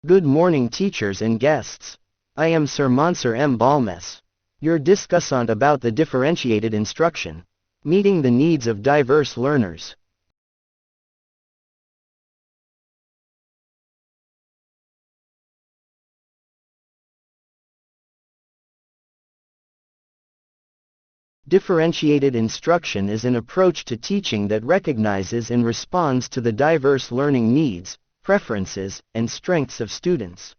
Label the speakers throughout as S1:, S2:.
S1: Good morning teachers and guests. I am Sir Monsour M. Balmes, your discussant about the differentiated instruction, meeting the needs of diverse learners. Differentiated instruction is an approach to teaching that recognizes and responds to the diverse learning needs, preferences, and strengths of students.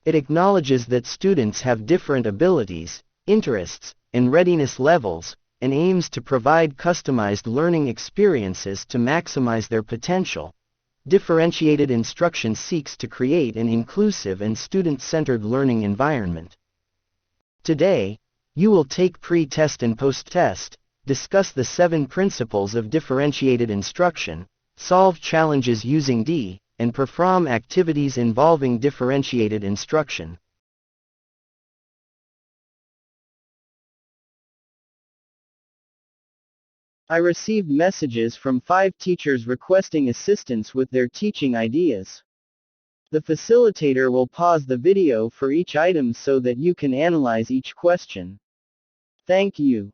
S1: It acknowledges that students have different abilities, interests, and readiness levels, and aims to provide customized learning experiences to maximize their potential. Differentiated instruction seeks to create an inclusive and student-centered learning environment. Today, you will take pre-test and post-test, discuss the 7 principles of differentiated instruction, solve challenges using D, and perform activities involving differentiated instruction. I received messages from 5 teachers requesting assistance with their teaching ideas. The facilitator will pause the video for each item so that you can analyze each question. Thank you.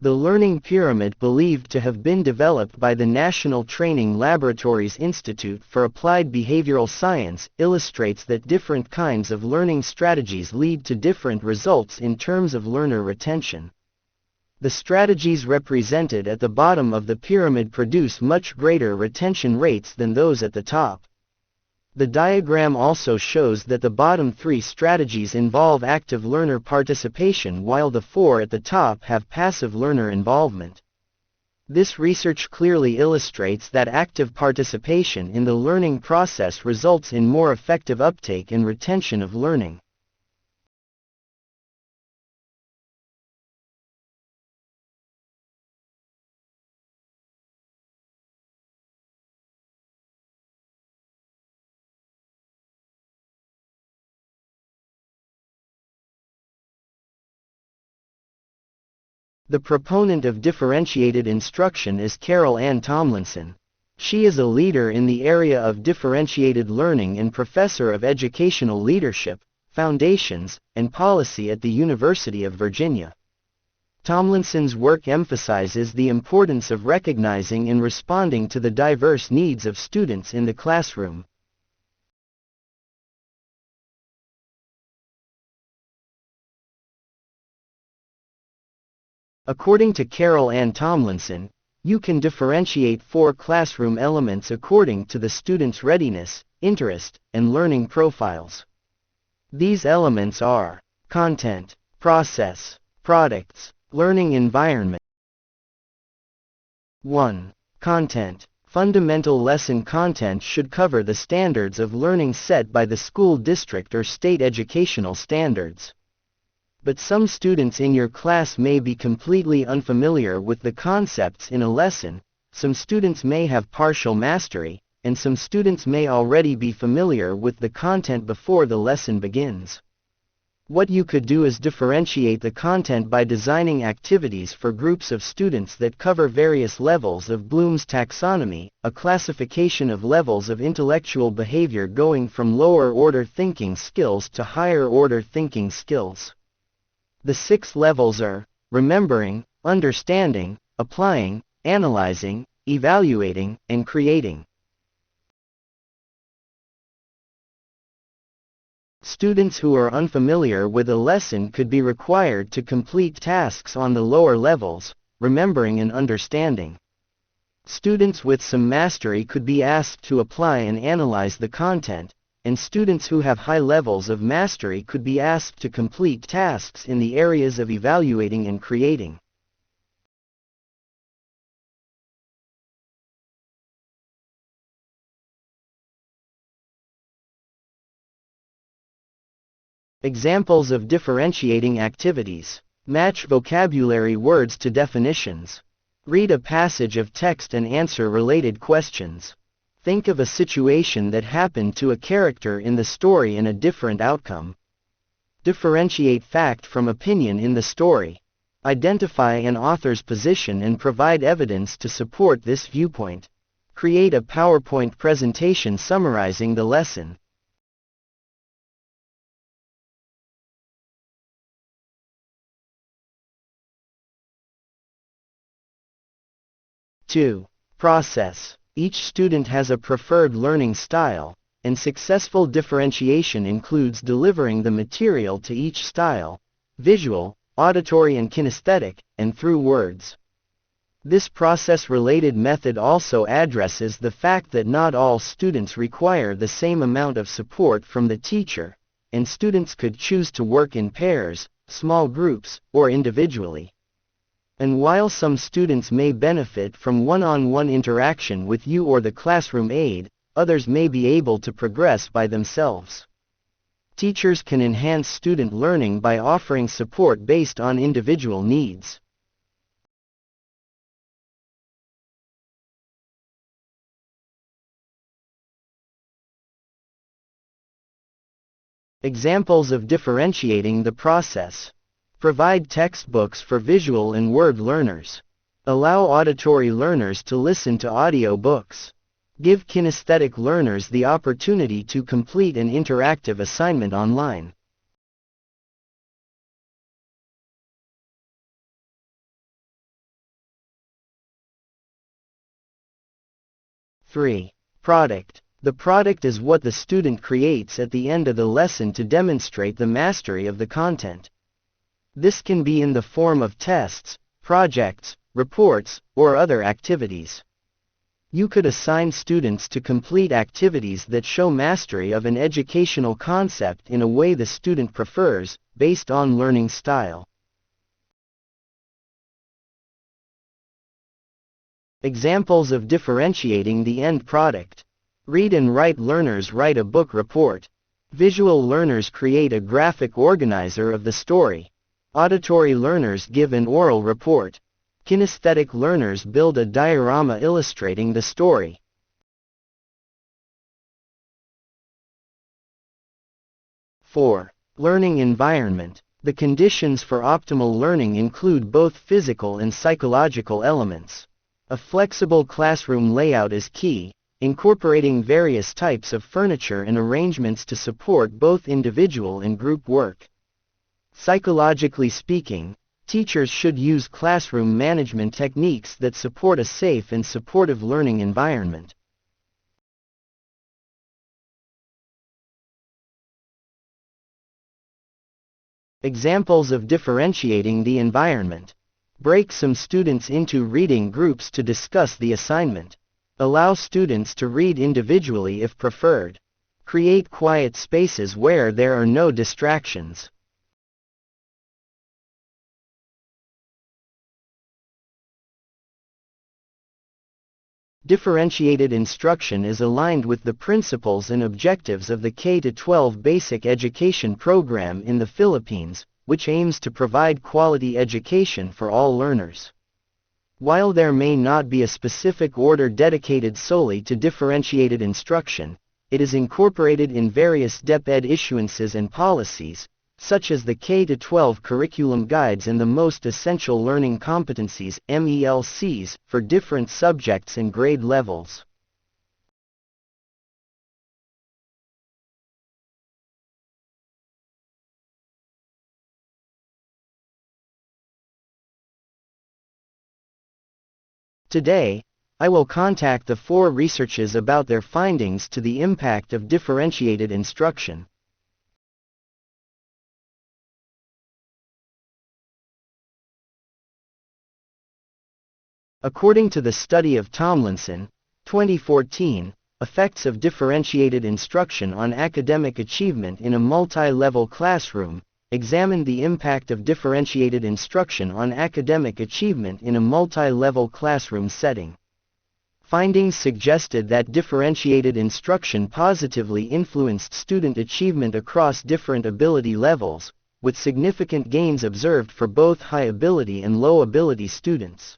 S1: The learning pyramid, believed to have been developed by the National Training Laboratories Institute for Applied Behavioral Science, illustrates that different kinds of learning strategies lead to different results in terms of learner retention. The strategies represented at the bottom of the pyramid produce much greater retention rates than those at the top. The diagram also shows that the bottom 3 strategies involve active learner participation while the 4 at the top have passive learner involvement. This research clearly illustrates that active participation in the learning process results in more effective uptake and retention of learning. The proponent of differentiated instruction is Carol Ann Tomlinson. She is a leader in the area of differentiated learning and professor of educational leadership, foundations, and policy at the University of Virginia. Tomlinson's work emphasizes the importance of recognizing and responding to the diverse needs of students in the classroom. According to Carol Ann Tomlinson, you can differentiate 4 classroom elements according to the student's readiness, interest, and learning profiles. These elements are content, process, products, learning environment. 1. Content. Fundamental lesson content should cover the standards of learning set by the school district or state educational standards. But some students in your class may be completely unfamiliar with the concepts in a lesson, some students may have partial mastery, and some students may already be familiar with the content before the lesson begins. What you could do is differentiate the content by designing activities for groups of students that cover various levels of Bloom's taxonomy, a classification of levels of intellectual behavior going from lower-order thinking skills to higher-order thinking skills. The 6 levels are remembering, understanding, applying, analyzing, evaluating, and creating. Students who are unfamiliar with a lesson could be required to complete tasks on the lower levels, remembering and understanding. Students with some mastery could be asked to apply and analyze the content, and students who have high levels of mastery could be asked to complete tasks in the areas of evaluating and creating. Examples of differentiating activities. Match vocabulary words to definitions. Read a passage of text and answer related questions. Think of a situation that happened to a character in the story and a different outcome. Differentiate fact from opinion in the story. Identify an author's position and provide evidence to support this viewpoint. Create a PowerPoint presentation summarizing the lesson. Two. Process. Each student has a preferred learning style, and successful differentiation includes delivering the material to each style, visual, auditory and kinesthetic, and through words. This process-related method also addresses the fact that not all students require the same amount of support from the teacher, and students could choose to work in pairs, small groups, or individually. And while some students may benefit from one-on-one interaction with you or the classroom aide, others may be able to progress by themselves. Teachers can enhance student learning by offering support based on individual needs. Examples of differentiating the process. Provide textbooks for visual and word learners. Allow auditory learners to listen to audio books. Give kinesthetic learners the opportunity to complete an interactive assignment online. 3. Product. The product is what the student creates at the end of the lesson to demonstrate the mastery of the content. This can be in the form of tests, projects, reports, or other activities. You could assign students to complete activities that show mastery of an educational concept in a way the student prefers, based on learning style. Examples of differentiating the end product. Read and write learners write a book report. Visual learners create a graphic organizer of the story. Auditory learners give an oral report. Kinesthetic learners build a diorama illustrating the story. Four. Learning environment. The conditions for optimal learning include both physical and psychological elements. A flexible classroom layout is key, incorporating various types of furniture and arrangements to support both individual and group work. Psychologically speaking, teachers should use classroom management techniques that support a safe and supportive learning environment. Examples of differentiating the environment. Break some students into reading groups to discuss the assignment. Allow students to read individually if preferred. Create quiet spaces where there are no distractions. Differentiated instruction is aligned with the principles and objectives of the K-12 basic education program in the Philippines, which aims to provide quality education for all learners. While there may not be a specific order dedicated solely to differentiated instruction, it is incorporated in various DepEd issuances and policies, such as the K-12 curriculum guides and the most essential learning competencies (MELCs) for different subjects and grade levels. Today, I will contact the 4 researchers about their findings to the impact of differentiated instruction. According to the study of Tomlinson, 2014, Effects of Differentiated Instruction on Academic Achievement in a Multi-Level Classroom, examined the impact of differentiated instruction on academic achievement in a multi-level classroom setting. Findings suggested that differentiated instruction positively influenced student achievement across different ability levels, with significant gains observed for both high-ability and low-ability students.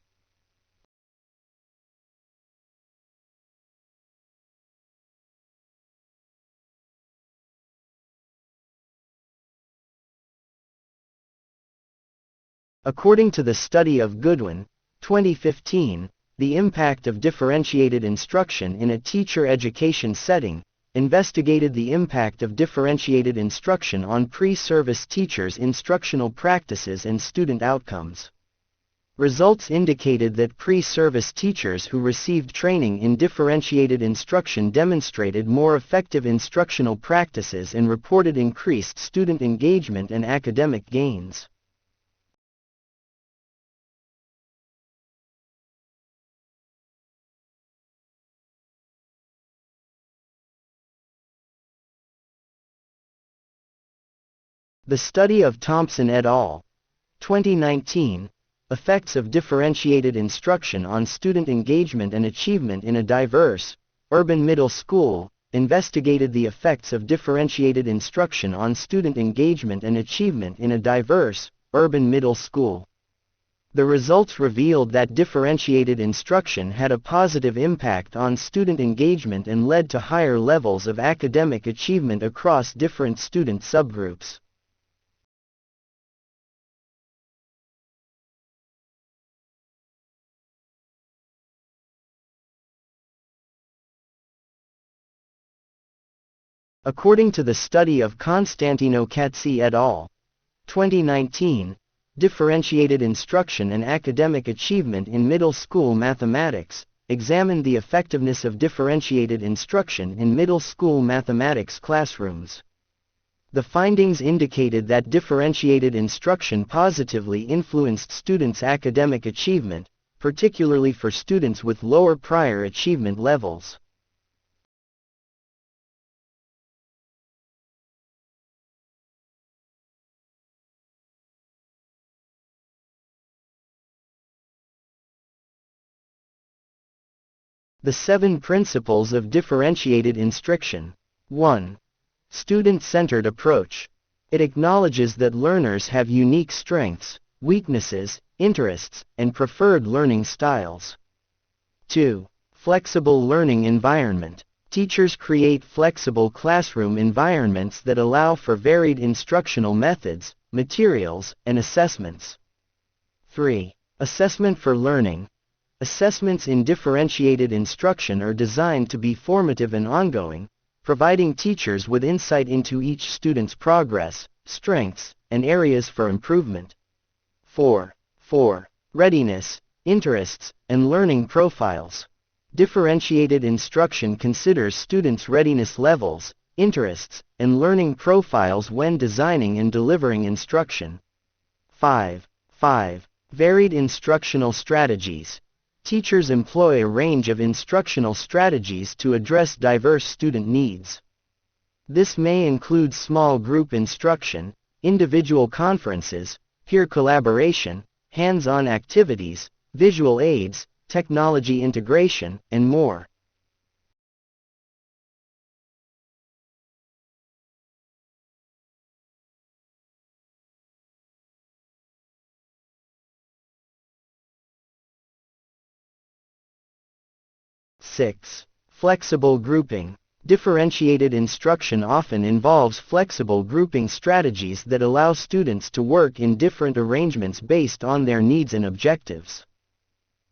S1: According to the study of Goodwin, 2015, the impact of differentiated instruction in a teacher education setting, investigated the impact of differentiated instruction on pre-service teachers' instructional practices and student outcomes. Results indicated that pre-service teachers who received training in differentiated instruction demonstrated more effective instructional practices and reported increased student engagement and academic gains. The study of Thompson et al. 2019, Effects of Differentiated Instruction on Student Engagement and Achievement in a Diverse, Urban Middle School, investigated the effects of differentiated instruction on student engagement and achievement in a diverse, urban middle school. The results revealed that differentiated instruction had a positive impact on student engagement and led to higher levels of academic achievement across different student subgroups. According to the study of Constantino Katsi et al. 2019, Differentiated Instruction and Academic Achievement in Middle School Mathematics, examined the effectiveness of differentiated instruction in middle school mathematics classrooms. The findings indicated that differentiated instruction positively influenced students' academic achievement, particularly for students with lower prior achievement levels. The 7 principles of differentiated instruction. 1. Student-centered approach. It acknowledges that learners have unique strengths, weaknesses, interests, and preferred learning styles. 2. Flexible learning environment. Teachers create flexible classroom environments that allow for varied instructional methods, materials, and assessments. 3. Assessment for learning. Assessments in differentiated instruction are designed to be formative and ongoing, providing teachers with insight into each student's progress, strengths, and areas for improvement. 4. Readiness, interests, and learning profiles. Differentiated instruction considers students' readiness levels, interests, and learning profiles when designing and delivering instruction. 5. Varied instructional strategies. Teachers employ a range of instructional strategies to address diverse student needs. This may include small group instruction, individual conferences, peer collaboration, hands-on activities, visual aids, technology integration, and more. Six. Flexible grouping. Differentiated instruction often involves flexible grouping strategies that allow students to work in different arrangements based on their needs and objectives.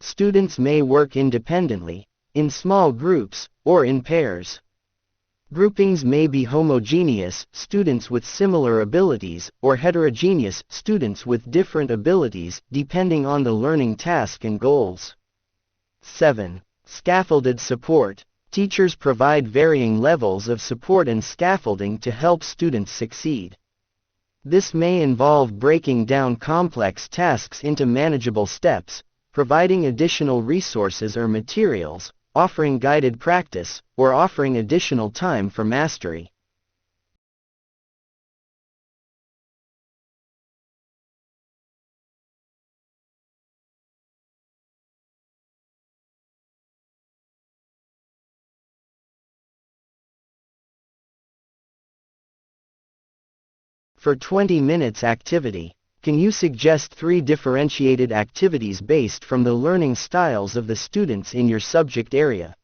S1: Students may work independently, in small groups, or in pairs. Groupings may be homogeneous, students with similar abilities, or heterogeneous, students with different abilities, depending on the learning task and goals. 7. Scaffolded support. Teachers provide varying levels of support and scaffolding to help students succeed. This may involve breaking down complex tasks into manageable steps, providing additional resources or materials, offering guided practice, or offering additional time for mastery. For 20 minutes activity, can you suggest 3 differentiated activities based from the learning styles of the students in your subject area?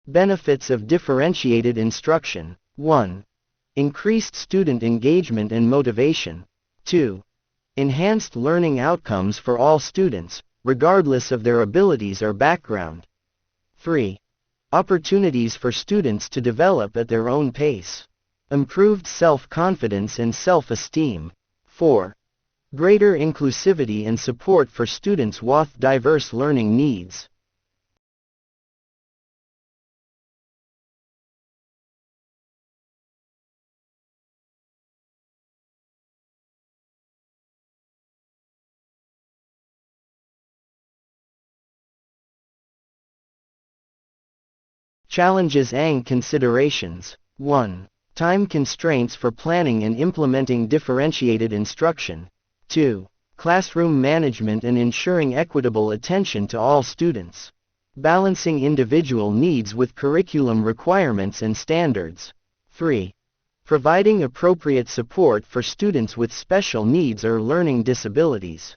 S1: Benefits of differentiated instruction. 1. Increased student engagement and motivation. 2. Enhanced learning outcomes for all students, regardless of their abilities or background. 3. Opportunities for students to develop at their own pace. Improved self-confidence and self-esteem. 4. Greater inclusivity and support for students with diverse learning needs. Challenges and considerations. 1. Time constraints for planning and implementing differentiated instruction. 2. classroom management and ensuring equitable attention to all students, balancing individual needs with curriculum requirements and standards. 3. Providing appropriate support for students with special needs or learning disabilities.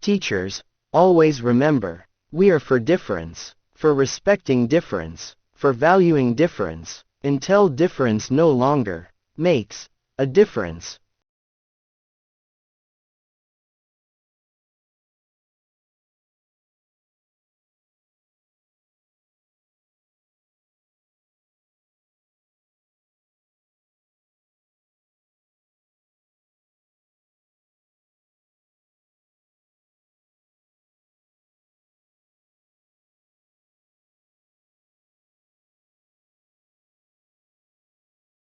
S1: Teachers, always remember, we are for difference, for respecting difference, for valuing difference, until difference no longer makes a difference.